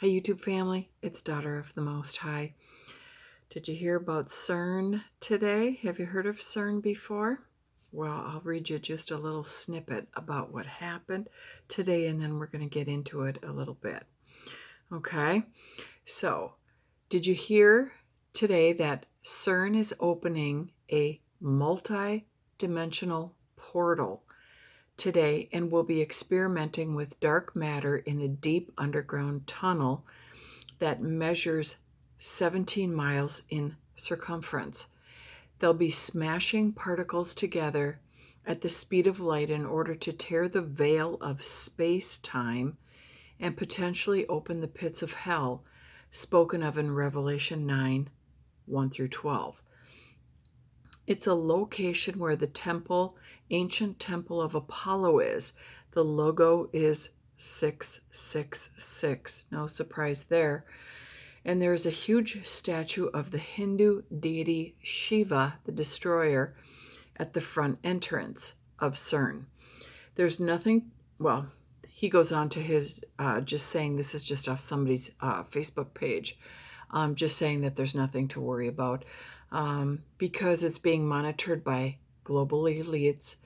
Hi, YouTube family. It's Daughter of the Most High. Did you hear about Cern today? Have you heard of Cern before? Well, I'll read you just a little snippet about what happened today, and then we're going to get into it a little bit. Okay? So, did you hear today that Cern is opening a multi-dimensional portal today and will be experimenting with dark matter in a deep underground tunnel that measures 17 miles in circumference. They'll be smashing particles together at the speed of light in order to tear the veil of space-time and potentially open the pits of hell spoken of in Revelation 9, 1 through 12. It's a location where the ancient temple of Apollo is. The logo is 666. No surprise there. And there is a huge statue of the Hindu deity Shiva, the destroyer, at the front entrance of Cern. There's nothing, well, he goes on to his, just saying this is just off somebody's Facebook page, just saying that there's nothing to worry about because it's being monitored by global elites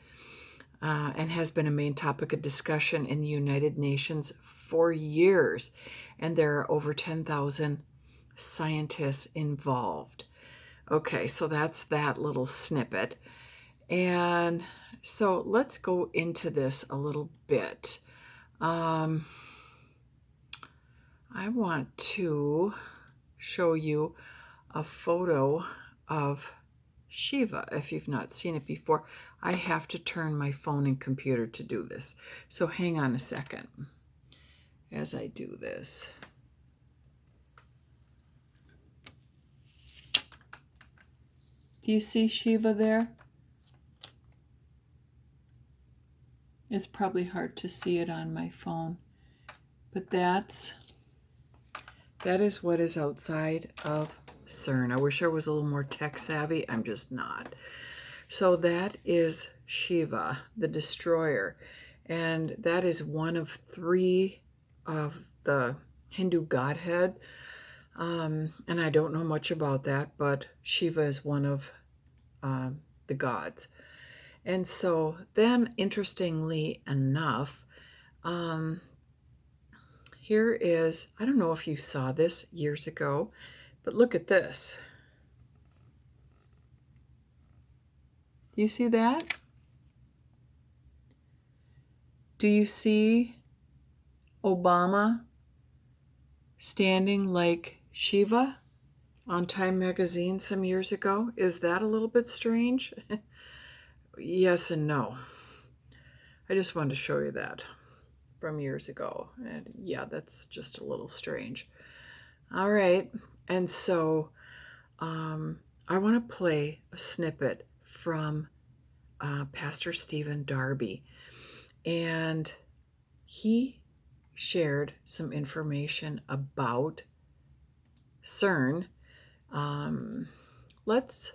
and has been a main topic of discussion in the United Nations for years. And there are over 10,000 scientists involved. Okay, so that's that little snippet. And so let's go into this a little bit. I want to show you a photo of Shiva. If you've not seen it before, I have to turn my phone and computer to do this. So hang on a second as I do this. Do you see Shiva there? It's probably hard to see it on my phone, but that is what is outside of Cern. I wish I was a little more tech savvy. I'm just not. So that is Shiva, the destroyer, and that is one of three of the Hindu godhead. And I don't know much about that, but Shiva is one of the gods. And so then, interestingly enough, here is, I don't know if you saw this years ago, but look at this. Do you see that? Do you see Obama standing like Shiva on Time magazine some years ago? Is that a little bit strange? Yes and no. I just wanted to show you that from years ago. And yeah, that's just a little strange. All right. And so I want to play a snippet from Pastor Stephan Darby. And he shared some information about Cern. Let's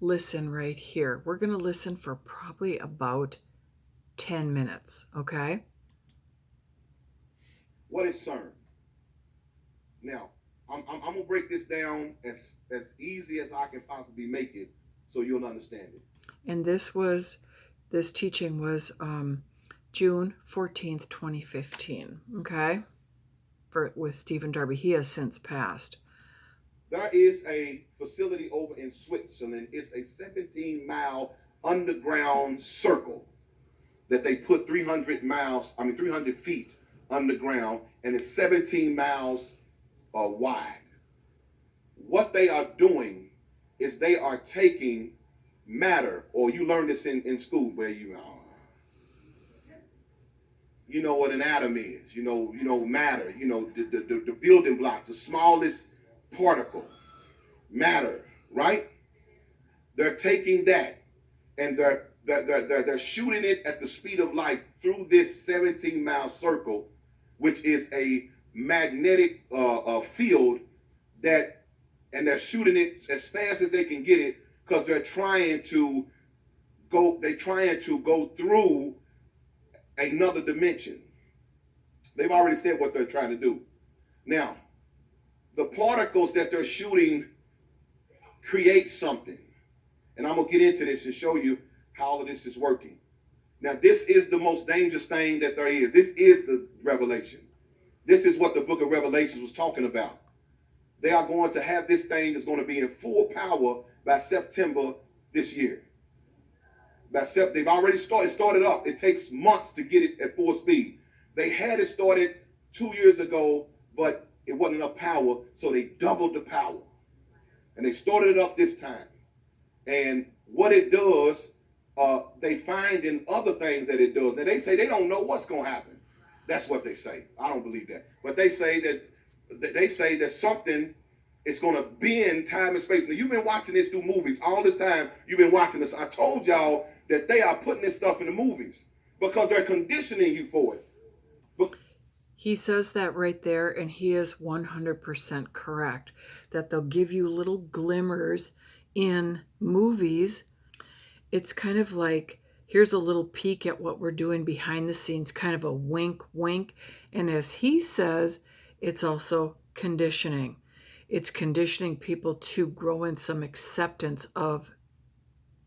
listen right here. We're going to listen for probably about 10 minutes, okay? What is Cern? Now, I'm going to break this down as easy as I can possibly make it so you'll understand it. And this teaching was June 14th, 2015, okay? With Stephan Darby. He has since passed. There is a facility over in Switzerland. It's a 17-mile underground circle that they put 300 feet underground, and it's 17 miles wide. What they are doing is they are taking matter, or you learn this in school where you know what an atom is, you know matter, the building blocks, the smallest particle, matter, right? They're taking that and they're shooting it at the speed of light through this 17-mile circle, which is a magnetic field and they're shooting it as fast as they can get it because they're trying to go through another dimension. They've already said what they're trying to do. Now, the particles that they're shooting create something. And I'm going to get into this and show you how all of this is working. Now, this is the most dangerous thing that there is. This is the revelation. This is what the book of Revelations was talking about. They are going to have this thing that's going to be in full power by September this year. They've already started up. It takes months to get it at full speed. They had it started 2 years ago, but it wasn't enough power, so they doubled the power. And they started it up this time. And what it does, they find in other things that it does. Now, they say they don't know what's going to happen. That's what they say. I don't believe that. But they say that something is going to bend time and space. Now, you've been watching this through movies. All this time, you've been watching this. I told y'all that they are putting this stuff in the movies because they're conditioning you for it. He says that right there, and he is 100% correct, that they'll give you little glimmers in movies. It's kind of like, here's a little peek at what we're doing behind the scenes, kind of a wink, wink. And as he says, it's also conditioning. It's conditioning people to grow in some acceptance of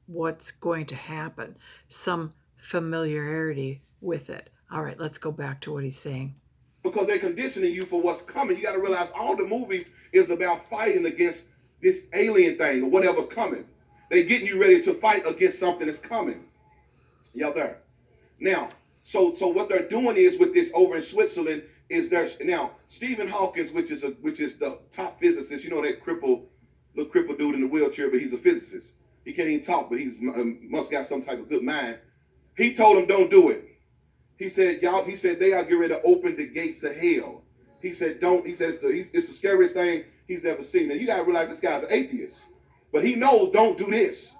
what's going to happen, some familiarity with it. All right, let's go back to what he's saying. Because they're conditioning you for what's coming. You got to realize all the movies is about fighting against this alien thing or whatever's coming. They're getting you ready to fight against something that's coming. Y'all there? Now, so what they're doing is with this over in Switzerland is there's now Stephen Hawking, which is the top physicist. You know that little crippled dude in the wheelchair, but he's a physicist. He can't even talk, but he's must got some type of good mind. He told him don't do it. He said, they are getting ready to open the gates of hell. He said, don't. He says, it's the scariest thing he's ever seen. Now, you got to realize this guy's an atheist. But he knows don't do this.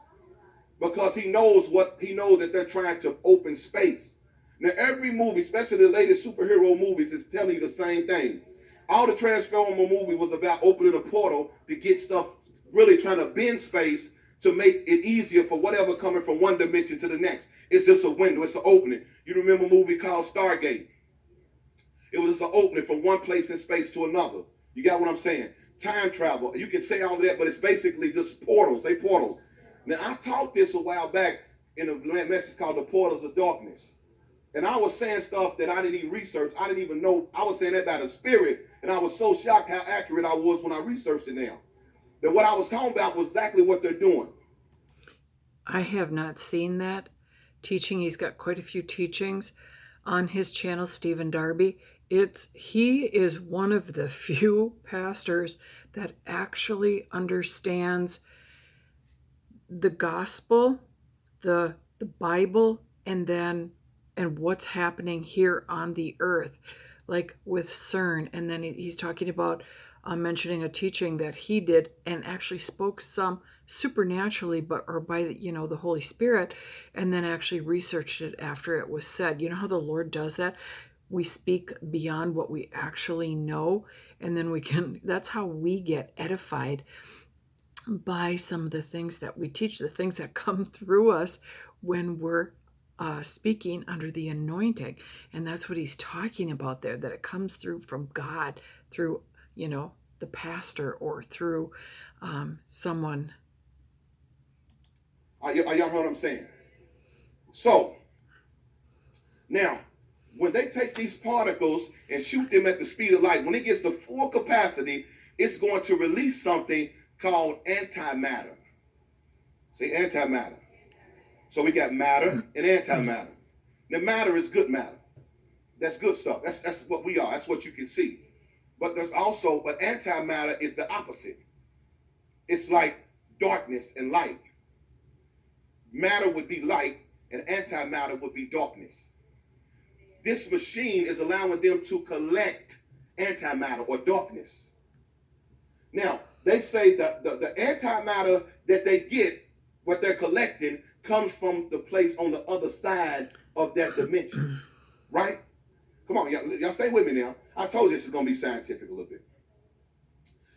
Because he knows that they're trying to open space. Now, every movie, especially the latest superhero movies, is telling you the same thing. All the Transformer movie was about opening a portal to get stuff, really trying to bend space to make it easier for whatever coming from one dimension to the next. It's just a window. It's an opening. You remember a movie called Stargate? It was an opening from one place in space to another. You got what I'm saying? Time travel. You can say all of that, but it's basically just portals. They portals. Now, I taught this a while back in a message called The Portals of Darkness. And I was saying stuff that I didn't even research. I didn't even know. I was saying that by the Spirit. And I was so shocked how accurate I was when I researched it now. That what I was talking about was exactly what they're doing. I have not seen that teaching. He's got quite a few teachings on his channel, Stephan Darby. He is one of the few pastors that actually understands the gospel, the Bible, and what's happening here on the earth, like with Cern. And then he's talking about mentioning a teaching that he did and actually spoke some supernaturally, or by the Holy Spirit, and then actually researched it after it was said. You know how the Lord does that? We speak beyond what we actually know, and then that's how we get edified by some of the things that we teach, the things that come through us when we're speaking under the anointing. And that's what he's talking about there, that it comes through from God, through, the pastor, or through someone. Are y'all heard what I'm saying? So, now, when they take these particles and shoot them at the speed of light, when it gets to full capacity, it's going to release something called antimatter. Say antimatter. So we got matter and antimatter. Now, matter is good matter. That's good stuff. That's what we are. That's what you can see. But antimatter is the opposite. It's like darkness and light. Matter would be light, and antimatter would be darkness. This machine is allowing them to collect antimatter or darkness. Now, they say that the antimatter that they get, what they're collecting, comes from the place on the other side of that dimension. Right? Come on, y'all stay with me now. I told you this is going to be scientific a little bit.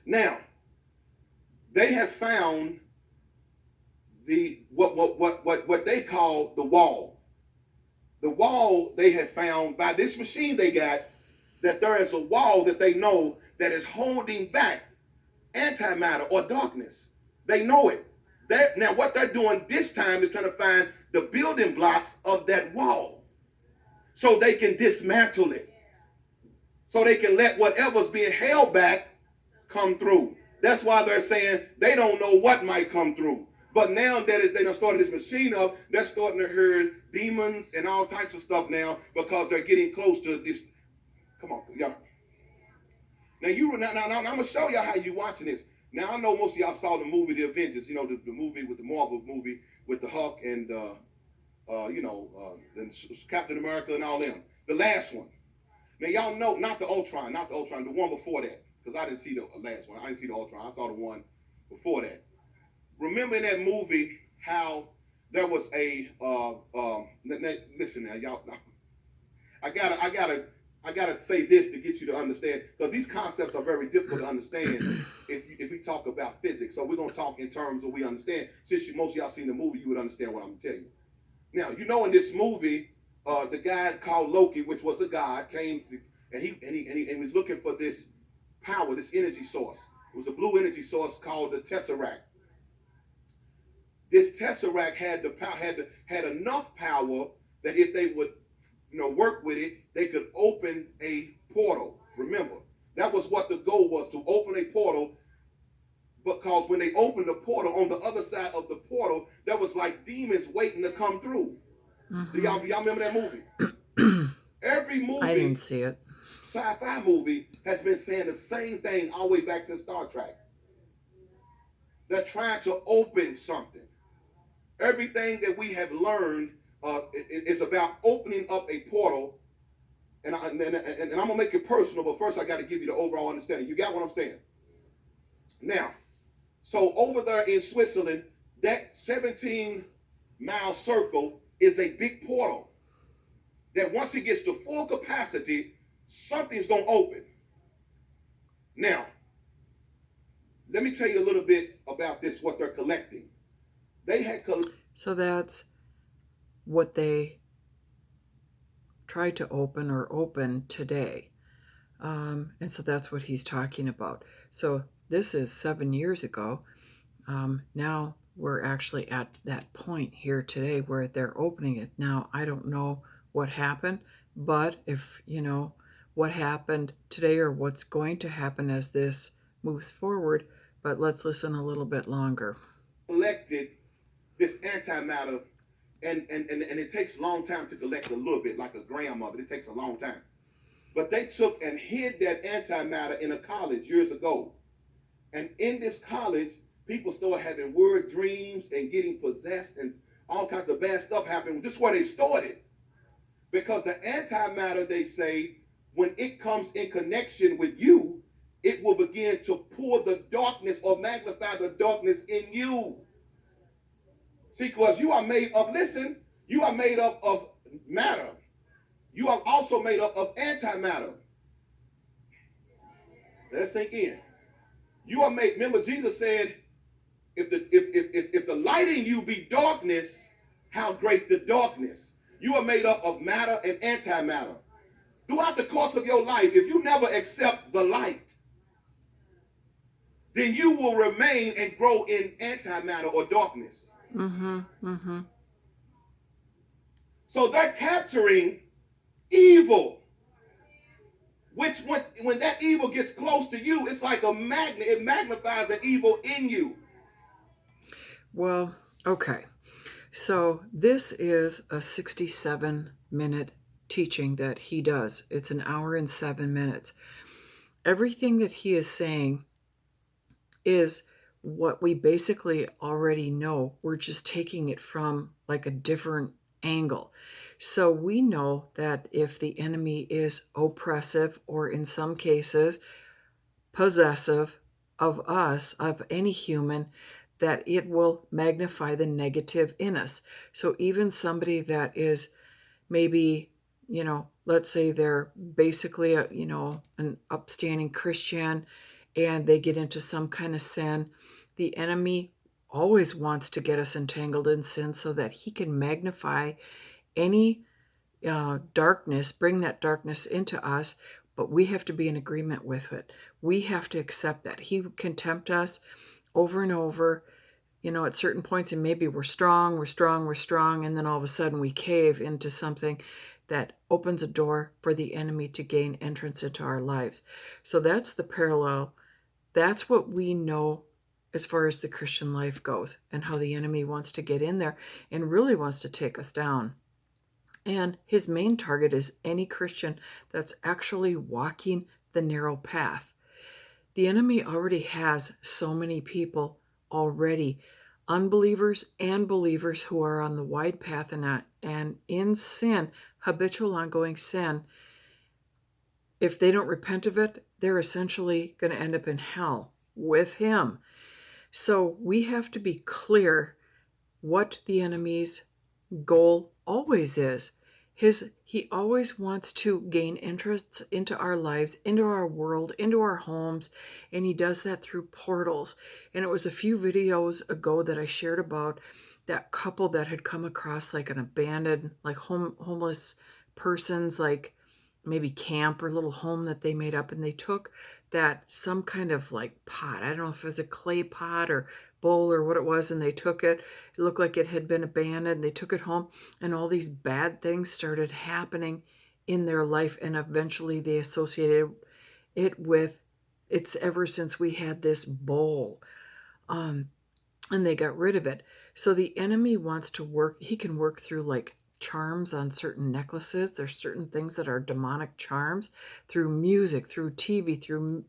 Now, they have found what they call the wall. The wall they have found by this machine they got, that there is a wall that they know that is holding back antimatter or darkness. They know it. Now what they're doing this time is trying to find the building blocks of that wall so they can dismantle it. So they can let whatever's being held back come through. That's why they're saying they don't know what might come through. But now that they done started this machine up, they're starting to hear demons and all types of stuff now because they're getting close to this. Come on, y'all. Now I'm gonna show y'all how you watching this. Now I know most of y'all saw the movie The Avengers, you know, the movie with the Marvel movie with the Hulk and and Captain America and all them. The last one. Now y'all know, not the Ultron, the one before that, because I didn't see the last one. I didn't see the Ultron. I saw the one before that. Remember in that movie how there was a listen now, y'all. I gotta say this to get you to understand, because these concepts are very difficult to understand if we talk about physics. So we're gonna talk in terms of we understand. Since most of y'all seen the movie, you would understand what I'm gonna tell you. Now you know in this movie, the guy called Loki, which was a god, came and he was looking for this power, this energy source. It was a blue energy source called the Tesseract. This Tesseract had enough power that if they would work with it, they could open a portal. Remember, that was what the goal was, to open a portal, because when they opened the portal, on the other side of the portal, there was like demons waiting to come through. Mm-hmm. Do y'all remember that movie? Every movie, I didn't see it. Sci-fi movie has been saying the same thing all the way back since Star Trek. They're trying to open something. Everything that we have learned is about opening up a portal. And I'm going to make it personal, but first I got to give you the overall understanding. You got what I'm saying? Now, so over there in Switzerland, that 17-mile circle is a big portal that once it gets to full capacity, something's going to open. Now, let me tell you a little bit about this, what they're collecting. So that's what they tried to open today. And so that's what he's talking about. So this is 7 years ago. Now we're actually at that point here today where they're opening it. Now, I don't know what happened, but if what happened today or what's going to happen as this moves forward, but let's listen a little bit longer. Collected this antimatter, and it takes a long time to collect a little bit, like a gram of it. It takes a long time. But they took and hid that antimatter in a college years ago. And in this college, people started having weird dreams and getting possessed and all kinds of bad stuff happening. This is where they stored it. Because the antimatter, they say, when it comes in connection with you, it will begin to pull the darkness or magnify the darkness in you. See, because you are made up, listen, you are made up of matter. You are also made up of antimatter. Let it sink in. You are made, remember Jesus said, if the light in you be darkness, how great the darkness. You are made up of matter and antimatter. Throughout the course of your life, if you never accept the light, then you will remain and grow in antimatter or darkness. Mm-hmm. Mm-hmm. So they're capturing evil, which when that evil gets close to you, it's like a magnet. It magnifies the evil in you. Well, okay. So this is a 67-minute teaching that he does. It's an hour and 7 minutes. Everything that he is saying is what we basically already know. We're just taking it from like a different angle. So we know that if the enemy is oppressive or in some cases possessive of us, of any human, that it will magnify the negative in us. So even somebody that is maybe, let's say they're basically an upstanding Christian and they get into some kind of sin, the enemy always wants to get us entangled in sin so that he can magnify any darkness, bring that darkness into us. but we have to be in agreement with it. We have to accept that. He can tempt us over and over, at certain points, and maybe we're strong, and then all of a sudden we cave into something that opens a door for the enemy to gain entrance into our lives. So that's the parallel. That's what we know as far as the Christian life goes, and how the enemy wants to get in there and really wants to take us down. And his main target is any Christian that's actually walking the narrow path. The enemy already has so many people already, unbelievers and believers, who are on the wide path and in sin, habitual ongoing sin. If they don't repent of it, they're essentially going to end up in hell with him. So we have to be clear what the enemy's goal always is. He always wants to gain entrance into our lives, into our world, into our homes, and he does that through portals. And it was a few videos ago that I shared about that couple that had come across like an abandoned, like homeless person's, like maybe camp or little home that they made up, and they took that some kind of like pot. I don't know if it was a clay pot or bowl or what it was, and they took it. It looked like it had been abandoned. They took it home, and all these bad things started happening in their life, and eventually they associated it with, it's ever since we had this bowl, and they got rid of it. So the enemy wants to work. He can work through like charms on certain necklaces. There's certain things that are demonic charms, through music, through TV, through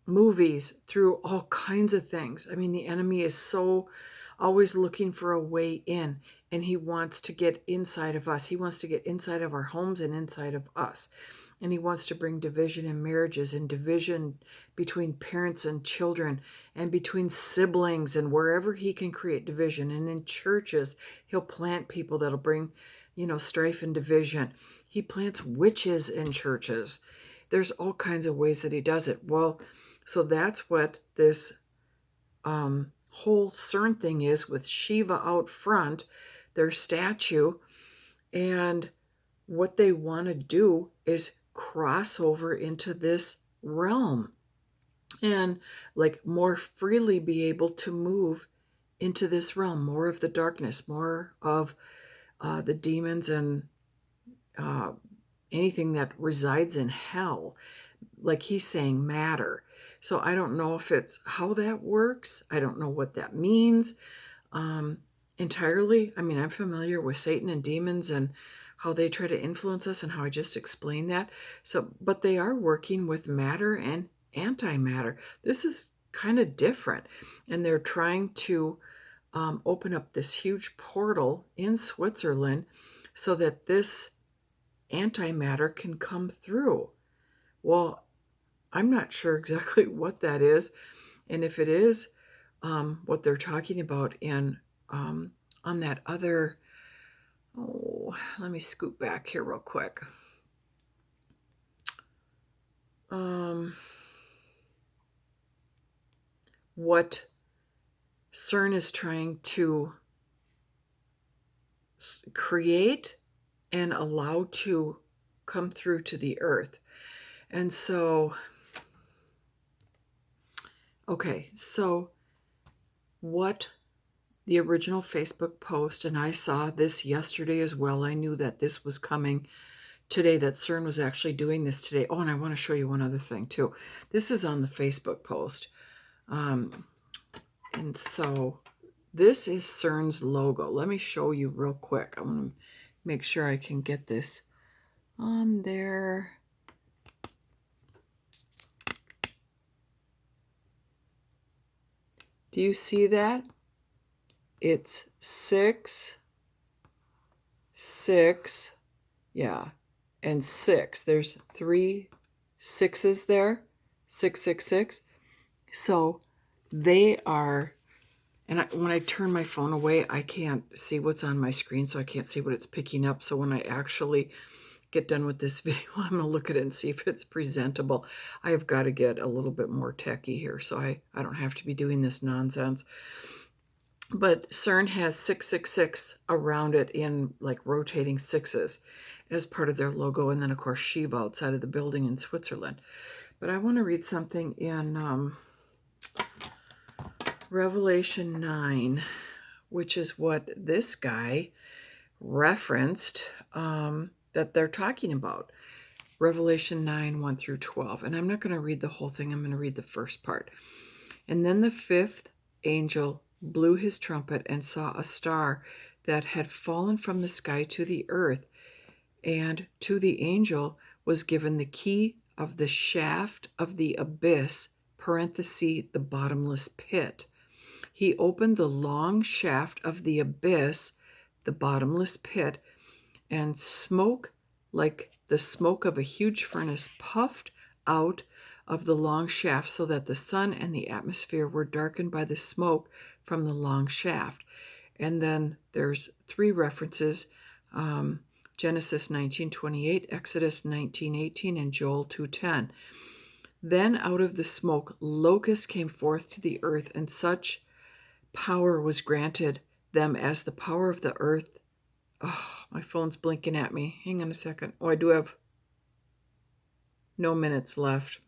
movies, through all kinds of things. I mean, the enemy is so always looking for a way in, and he wants to get inside of us. He wants to get inside of our homes and inside of us. And he wants to bring division in marriages, and division between parents and children, and between siblings, and wherever he can create division. And in churches, he'll plant people that'll bring, strife and division. He plants witches in churches. There's all kinds of ways that he does it. Well, so that's what this whole CERN thing is, with Shiva out front, their statue. And what they want to do is cross over into this realm and like more freely be able to move into this realm, more of the darkness, more of the demons and anything that resides in hell, like he's saying, matter. So I don't know if it's how that works. I don't know what that means entirely. I mean, I'm familiar with Satan and demons and how they try to influence us, and how I just explained that. So, but they are working with matter and antimatter. This is kind of different, and they're trying to open up this huge portal in Switzerland so that this antimatter can come through. Well, I'm not sure exactly what that is, and if it is what they're talking about in on that other. Oh, let me scoot back here real quick. What CERN is trying to create and allow to come through to the earth. And so, okay, so what the original Facebook post, and I saw this yesterday as well. I knew that this was coming today, that CERN was actually doing this today. Oh, and I want to show you one other thing too. This is on the Facebook post. And so this is CERN's logo. Let me show you real quick. I want to make sure I can get this on there. Do you see that? It's 6, 6, yeah, and 6. There's 3 6s there, 666. So they are, and when I turn my phone away, I can't see what's on my screen, so I can't see what it's picking up. So when I actually get done with this video, I'm going to look at it and see if it's presentable. I have got to get a little bit more techie here, so I don't have to be doing this nonsense. But CERN has 666 around it in like rotating 6s. as part of their logo, and then of course Shiva outside of the building in Switzerland. But I want to read something in Revelation 9, which is what this guy referenced that they're talking about. Revelation 9, 1 through 12. And I'm not going to read the whole thing. I'm going to read the first part. And then the fifth angel blew his trumpet and saw a star that had fallen from the sky to the earth. And to the angel was given the key of the shaft of the abyss, parenthesis, the bottomless pit. He opened the long shaft of the abyss, the bottomless pit, and smoke like the smoke of a huge furnace puffed out of the long shaft, so that the sun and the atmosphere were darkened by the smoke from the long shaft. And then there's three references, Genesis 19:28, Exodus 19:18, and Joel 2:10. Then out of the smoke locusts came forth to the earth, and such power was granted them as the power of the earth. Oh, my phone's blinking at me. Hang on a second. Oh, I do have no minutes left.